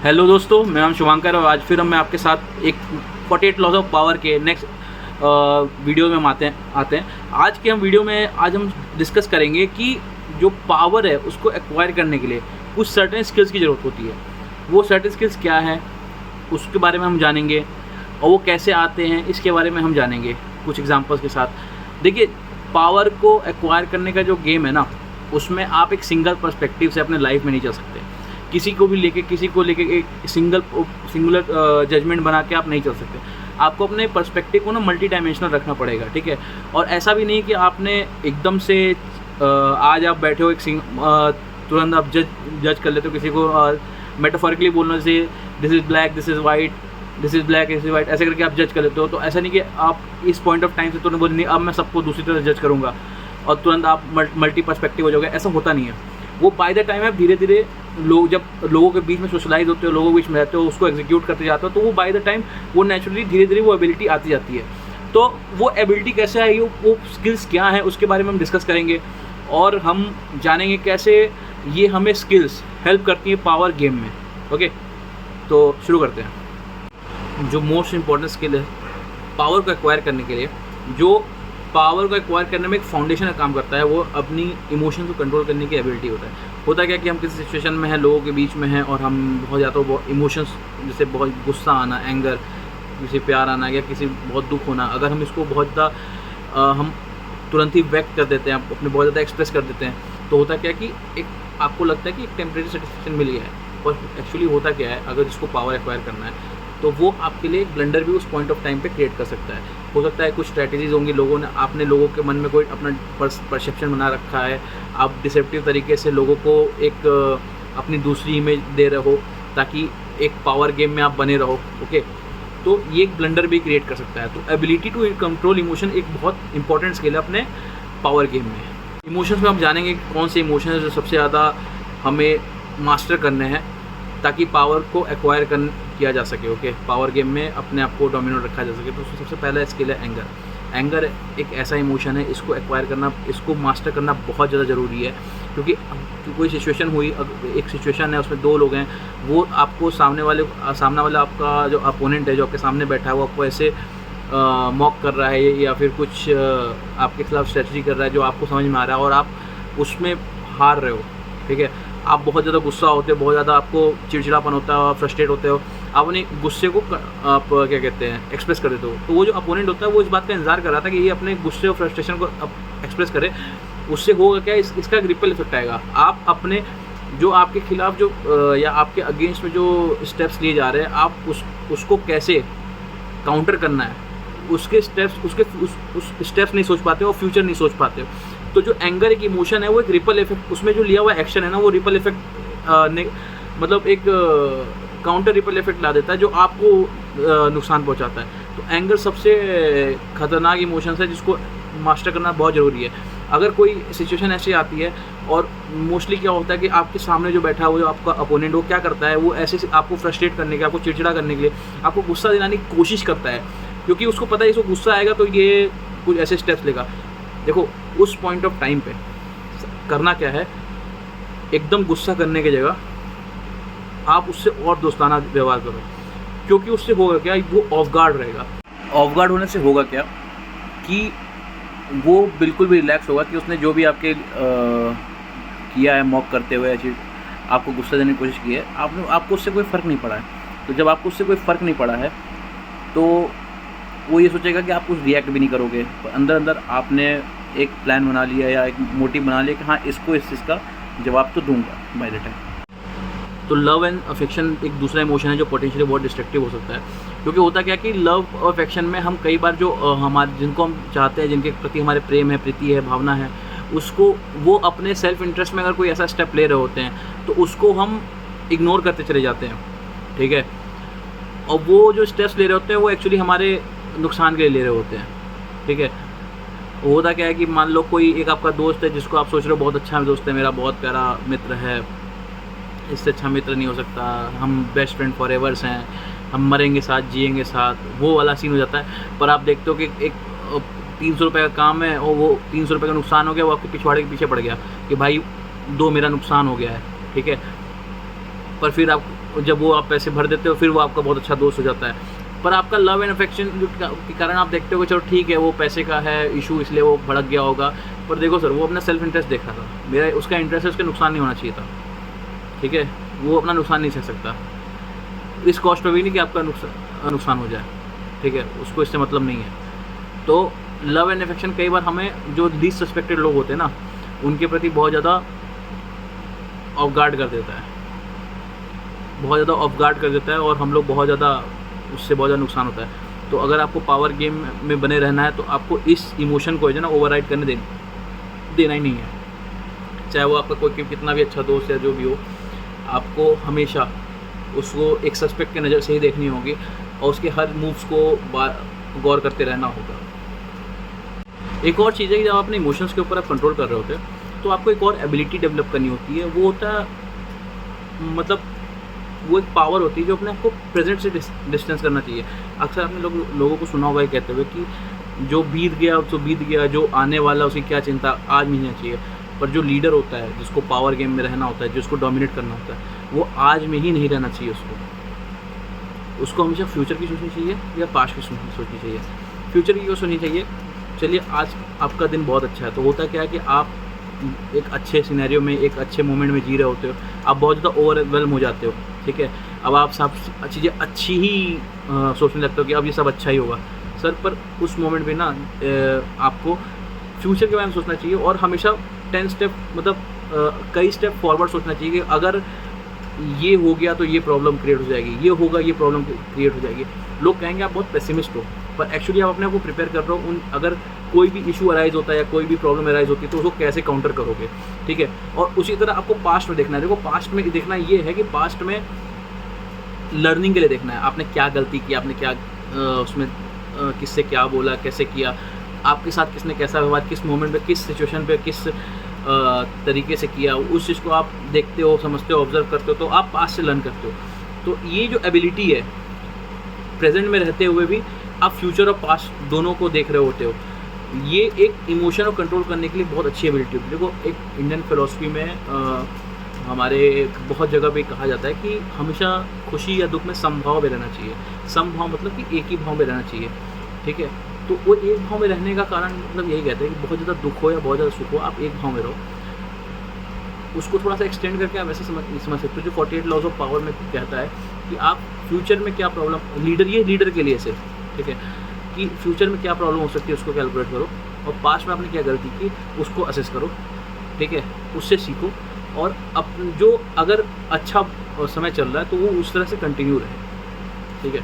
Hello दोस्तों, मैं नाम शुभांकर और आज फिर मैं आपके साथ एक 48 लॉज ऑफ पावर के नेक्स्ट वीडियो में आते हैं। आज के वीडियो में आज हम डिस्कस करेंगे कि जो पावर है उसको एक्वायर करने के लिए कुछ सर्टेन स्किल्स की ज़रूरत होती है। वो सर्टेन स्किल्स क्या हैं उसके बारे में हम जानेंगे और वो कैसे आते हैं इसके बारे में हम जानेंगे कुछ एग्जांपल्स के साथ। देखिए, पावर को एक्वायर करने का जो गेम है ना, उसमें आप एक सिंगल पर्सपेक्टिव से अपने लाइफ में नहीं चल सकते। किसी को लेके एक सिंगुलर जजमेंट बना के आप नहीं चल सकते। आपको अपने पर्सपेक्टिव को ना मल्टी डायमेंशनल रखना पड़ेगा, ठीक है। और ऐसा भी नहीं कि आपने एकदम से आज आप बैठे हो तुरंत आप जज कर लेते हो किसी को। मेटाफोरिकली बोलने से this is black, this is white, this is black, this is white, ऐसे करके आप जज कर लेते हो। तो ऐसा नहीं कि आप इस पॉइंट ऑफ टाइम से तुरंत बोल नहीं अब मैं सबको दूसरी तरह जज करूँगा और तुरंत आप मल्टी पर्सपेक्टिव हो जाओगे। ऐसा होता नहीं है। वो बाय द टाइम आप धीरे धीरे जब लोगों के बीच में सोशलाइज होते हो, लोगों के बीच में रहते हो, उसको एग्जीक्यूट करते जाते हो, तो वो बाय द टाइम वो नेचुरली धीरे धीरे वो एबिलिटी आती जाती है। तो वो एबिलिटी कैसे आएगी, वो स्किल्स क्या हैं, उसके बारे में हम डिस्कस करेंगे और हम जानेंगे कैसे ये हमें स्किल्स हेल्प करती हैं पावर गेम में। ओके, तो शुरू करते हैं। जो मोस्ट इम्पॉर्टेंट स्किल है पावर को एक्वायर करने के लिए, जो पावर को एक्वायर करने में एक फाउंडेशन का काम करता है, वो अपनी इमोशन को कंट्रोल करने की एबिलिटी होता है क्या कि हम किसी सिचुएशन में हैं, लोगों के बीच में हैं और हम बहुत ज़्यादा इमोशंस जैसे बहुत गुस्सा आना, एंगर, किसी प्यार आना या किसी बहुत दुख होना, अगर हम इसको बहुत ज़्यादा हम तुरंत ही व्यक्त कर देते हैं, अपने बहुत ज़्यादा एक्सप्रेस कर देते हैं, तो होता क्या कि एक आपको लगता है कि एक टेम्परेरी सेटिस्फेक्शन मिल गया है। और एक्चुअली होता क्या है, अगर इसको पावर एक्वायर करना है तो वो आपके लिए एक ब्लंडर भी उस पॉइंट ऑफ टाइम पे क्रिएट कर सकता है। हो सकता है कुछ स्ट्रैटेजीज होंगी, आपने लोगों के मन में कोई अपना परसेप्शन बना रखा है, आप डिसेप्टिव तरीके से लोगों को एक अपनी दूसरी इमेज दे रहे हो ताकि एक पावर गेम में आप बने रहो। ओके, तो ये एक ब्लंडर भी क्रिएट कर सकता है। तो एबिलिटी टू कंट्रोल इमोशन एक बहुत इंपॉर्टेंट स्किल है अपने पावर गेम में। इमोशंस में हम जानेंगे कौन से इमोशन है जो सबसे ज़्यादा हमें मास्टर करने हैं ताकि पावर को एक्वायर किया जा सके। ओके, पावर गेम में अपने आप को डोमिनेट रखा जा सके। तो सबसे पहला स्किल है एंगर। एंगर एक ऐसा इमोशन है, इसको एक्वायर करना, इसको मास्टर करना बहुत ज़्यादा ज़रूरी है। क्योंकि कोई सिचुएशन हुई, एक सिचुएशन है उसमें दो लोग हैं, वो आपको सामने वाला आपका जो अपोनेंट है जो आपके सामने बैठा है वो आपको ऐसे मॉक कर रहा है या फिर कुछ आपके खिलाफ स्ट्रेटजी कर रहा है जो आपको समझ में आ रहा है और आप उसमें हार रहे हो। ठीक है, आप बहुत ज़्यादा गुस्सा होते हो, बहुत ज़्यादा आपको चिड़चिड़ापन होता है, फ्रस्ट्रेट होते हो, आप अपने गुस्से को आप क्या कहते हैं एक्सप्रेस कर देते हो। तो वो जो अपोनेंट होता है वो इस बात का इंतजार कर रहा था कि ये अपने गुस्से और फ्रस्ट्रेशन को एक्सप्रेस करे। उससे होगा क्या, इसका एक रिपल इफेक्ट आएगा। आप अपने जो आपके खिलाफ जो या आपके अगेंस्ट में जो स्टेप्स लिए जा रहे हैं, आप उसको कैसे काउंटर करना है, उसके स्टेप्स नहीं सोच पाते हो और फ्यूचर नहीं सोच पाते हो। तो जो एंगर एक इमोशन है वो एक रिपल इफेक्ट, उसमें जो लिया हुआ एक्शन है ना वो रिपल इफेक्ट मतलब एक काउंटर रिपल इफेक्ट ला देता है जो आपको नुकसान पहुंचाता है। तो एंगर सबसे खतरनाक इमोशन है जिसको मास्टर करना बहुत ज़रूरी है। अगर कोई सिचुएशन ऐसी आती है और मोस्टली क्या होता है कि आपके सामने जो बैठा है वो जो आपका अपोनेंट वो क्या करता है, वो ऐसे आपको फ्रस्ट्रेट करने के, आपको चिड़चिड़ा करने के लिए, आपको गुस्सा दिलाने की कोशिश करता है, क्योंकि उसको पता है इसको गुस्सा आएगा तो ये कुछ ऐसे स्टेप्स लेगा। देखो, उस पॉइंट ऑफ टाइम पे करना क्या है, एकदम गुस्सा करने की जगह आप उससे और दोस्ताना व्यवहार करो, क्योंकि उससे होगा क्या, वो ऑफ गार्ड रहेगा। ऑफ गार्ड होने से होगा क्या कि वो बिल्कुल भी रिलैक्स होगा कि उसने जो भी आपके किया है, मॉक करते हुए ऐसी आपको गुस्सा देने की कोशिश की है, आपको उससे कोई फ़र्क नहीं पड़ा है। तो जब आपको उससे कोई फ़र्क नहीं पड़ा है तो वो ये सोचेगा कि आप कुछ रिएक्ट भी नहीं करोगे। तो अंदर अंदर आपने एक प्लान बना लिया या एक मोटिव बना लिया कि हाँ, इसको इस चीज़ का जवाब तो दूंगा बाय द टाइम। तो लव एंड अफेक्शन एक दूसरा इमोशन है जो पोटेंशियली बहुत डिस्ट्रक्टिव हो सकता है। क्योंकि होता क्या कि लव और अफेक्शन में हम कई बार जो हमारे जिनको हम चाहते हैं, जिनके प्रति हमारे प्रेम है, प्रीति है, भावना है, उसको वो अपने सेल्फ इंटरेस्ट में अगर कोई ऐसा स्टेप ले रहे होते हैं तो उसको हम इग्नोर करते चले जाते हैं। ठीक है, और वो जो स्टेप्स ले रहे होते हैं वो एक्चुअली हमारे नुकसान के लिए ले रहे होते हैं। ठीक है, होता क्या है कि मान लो कोई एक आपका दोस्त है जिसको आप सोच रहे हो बहुत अच्छा दोस्त है, मेरा बहुत प्यारा मित्र है, इससे अच्छा मित्र नहीं हो सकता, हम बेस्ट फ्रेंड फॉर एवर्स हैं, हम मरेंगे साथ, जिएंगे साथ, वो वाला सीन हो जाता है। पर आप देखते हो कि एक 300 रुपये का काम है और वो 300 रुपये का नुकसान हो गया, वो आपके पिछवाड़े के पीछे पड़ गया कि भाई 2 मेरा नुकसान हो गया है। ठीक है, पर फिर आप जब वो आप पैसे भर देते हो फिर वो आपका बहुत अच्छा दोस्त हो जाता है। पर आपका लव एंड अफेक्शन के कारण आप देखते हो कि चलो ठीक है वो पैसे का है इशू इसलिए वो भड़क गया होगा, पर देखो सर वो अपना सेल्फ इंटरेस्ट देख रहा था, मेरा उसका इंटरेस्ट है उसका नुकसान नहीं होना चाहिए था, ठीक है, वो अपना नुकसान नहीं सह सकता इस कॉस्ट पे भी नहीं कि आपका नुकसान हो जाए, ठीक है, उसको इससे मतलब नहीं है। तो लव एंड अफेक्शन कई बार हमें जो लीस्ट सस्पेक्टेड लोग होते हैं ना उनके प्रति बहुत ज़्यादा ऑफ गार्ड कर देता है, बहुत ज़्यादा ऑफ गार्ड कर देता है और हम लोग बहुत ज़्यादा उससे बहुत ज़्यादा नुकसान होता है। तो अगर आपको पावर गेम में बने रहना है तो आपको इस इमोशन को जो ना ओवरराइड करने देना ही नहीं है, चाहे वो आपका कोई कितना भी अच्छा दोस्त है जो भी हो, आपको हमेशा उसको एक सस्पेक्ट की नज़र से ही देखनी होगी और उसके हर मूव्स को गौर करते रहना होगा। एक और चीज़ है कि जब अपने इमोशंस के ऊपर आप कंट्रोल कर रहे होते हैं तो आपको एक और एबिलिटी डेवलप करनी होती है, वो होता है मतलब वो एक पावर होती है जो अपने आपको प्रेजेंट से डिस्टेंस करना चाहिए। अक्सर आपने लोगों को सुना होगा कहते हुए कि जो बीत गया तो बीत गया, जो आने वाला उसकी क्या चिंता, आज नहीं होना चाहिए। पर जो लीडर होता है जिसको पावर गेम में रहना होता है, जिसको डोमिनेट करना होता है, वो आज में ही नहीं रहना चाहिए, उसको हमेशा फ्यूचर की सोचनी चाहिए या पास्ट की सोचनी चाहिए। फ्यूचर की क्यों सोचनी चाहिए? चलिए आज आपका दिन बहुत अच्छा है तो होता क्या है कि आप एक अच्छे सिनेरियो में एक अच्छे मोमेंट में जी रहे होते हो, आप बहुत ज़्यादा ओवरवेल्म हो जाते हो, ठीक है, अब आप सब चीज़ें अच्छी ही सोचने लगते हो कि अब ये सब अच्छा ही होगा सर, पर उस मोमेंट में ना आपको फ्यूचर के बारे में सोचना चाहिए और हमेशा 10 स्टेप मतलब कई स्टेप फॉरवर्ड सोचना चाहिए कि अगर ये हो गया तो ये प्रॉब्लम क्रिएट हो जाएगी, ये होगा ये प्रॉब्लम क्रिएट हो जाएगी। लोग कहेंगे आप बहुत पेसिमिस्ट हो, पर एक्चुअली आप अपने आप को प्रिपेयर कर रहे हो उन अगर कोई भी इशू अराइज होता है या कोई भी प्रॉब्लम अराइज होती है तो उसको कैसे काउंटर करोगे, ठीक है। और उसी तरह आपको पास्ट में देखना है, देखो पास्ट में देखना ये है कि पास्ट में लर्निंग के लिए देखना है, आपने क्या गलती की, आपने क्या उसमें किससे क्या बोला, कैसे किया, आपके साथ किसने कैसा व्यवहार, किस मोमेंट पे, किस सिचुएशन पे, किस तरीके से किया, उस चीज़ को आप देखते हो, समझते हो, ऑब्जर्व करते हो, तो आप पास्ट से लर्न करते हो। तो ये जो एबिलिटी है प्रेजेंट में रहते हुए भी आप फ्यूचर और पास्ट दोनों को देख रहे होते हो, ये एक इमोशन को कंट्रोल करने के लिए बहुत अच्छी एबिलिटी होती है। देखो एक इंडियन फिलॉसफी में हमारे बहुत जगह पे कहा जाता है कि हमेशा खुशी या दुख में समभाव में रहना चाहिए। समभाव मतलब कि एक ही भाव में रहना चाहिए, ठीक है। तो वो एक भाव में रहने का कारण मतलब यही कहते हैं कि बहुत ज़्यादा दुख हो या बहुत ज़्यादा सुख हो, आप एक भाव में रहो। उसको थोड़ा सा एक्सटेंड करके आप ऐसे समझ सकते हो जो 48 लॉज ऑफ पावर में कहता है कि आप फ्यूचर में क्या प्रॉब्लम, लीडर के लिए सिर्फ, ठीक है, कि फ्यूचर में क्या प्रॉब्लम हो सकती है उसको कैलकुलेट करो और पास्ट में आपने क्या गलती की उसको असेस करो, ठीक है, उससे सीखो और जो अगर अच्छा समय चल रहा है तो वो उस तरह से कंटिन्यू रहे, ठीक है।